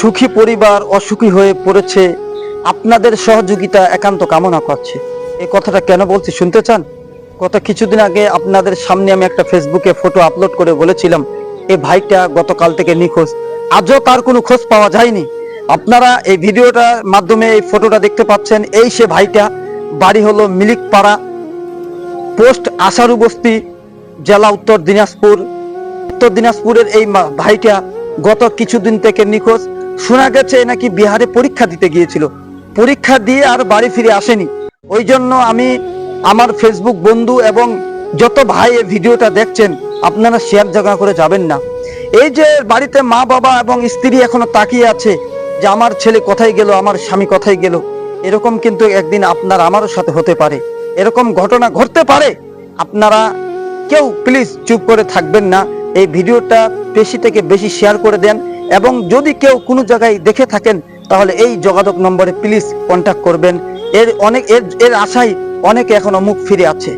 সুখী পরিবার অসুখী হয়ে পড়েছে, আপনাদের সহযোগিতা একান্ত কামনা করছে। এই কথাটা কেন বলছি শুনতে চান? গত কিছুদিন আগে আপনাদের সামনে আমি একটা ফেসবুকে ফটো আপলোড করে বলেছিলাম এই ভাইটা গতকাল থেকে নিখোঁজ, আজও তার কোনো খোঁজ পাওয়া যায়নি। আপনারা এই ভিডিওটার মাধ্যমে এই ফটোটা দেখতে পাচ্ছেন, এই সে ভাইটা। বাড়ি হলো মিলিকপাড়া, পোস্ট আশারু বস্তি, জেলা উত্তর দিনাজপুর। উত্তর দিনাজপুরের এই ভাইটা গত কিছুদিন থেকে নিখোঁজ। শোনা গেছে নাকি বিহারে পরীক্ষা দিতে গিয়েছিল, পরীক্ষা দিয়ে আর বাড়ি ফিরে আসেনি। ওই জন্য আমি আমার ফেসবুক বন্ধু এবং যত ভাই এই ভিডিওটা দেখছেন, আপনারা শেয়ার জায়গা করে যাবেন না। এই যে বাড়িতে মা বাবা এবং স্ত্রী এখনো তাকিয়ে আছে যে আমার ছেলে কোথায় গেল, আমার স্বামী কোথায় গেল, এরকম কিন্তু একদিন আপনার আমারও সাথে হতে পারে, এরকম ঘটনা ঘটতে পারে। আপনারা কেউ প্লিজ চুপ করে থাকবেন না, এই ভিডিওটা বেশি থেকে বেশি শেয়ার করে দেন। এবং যদি কেউ কোনো জায়গায় দেখে থাকেন তাহলে এই যোগাযোগ নম্বরে প্লিজ কন্ট্যাক্ট করবেন। এর আশায় অনেকে এখনো মুখ ফিরে আছে।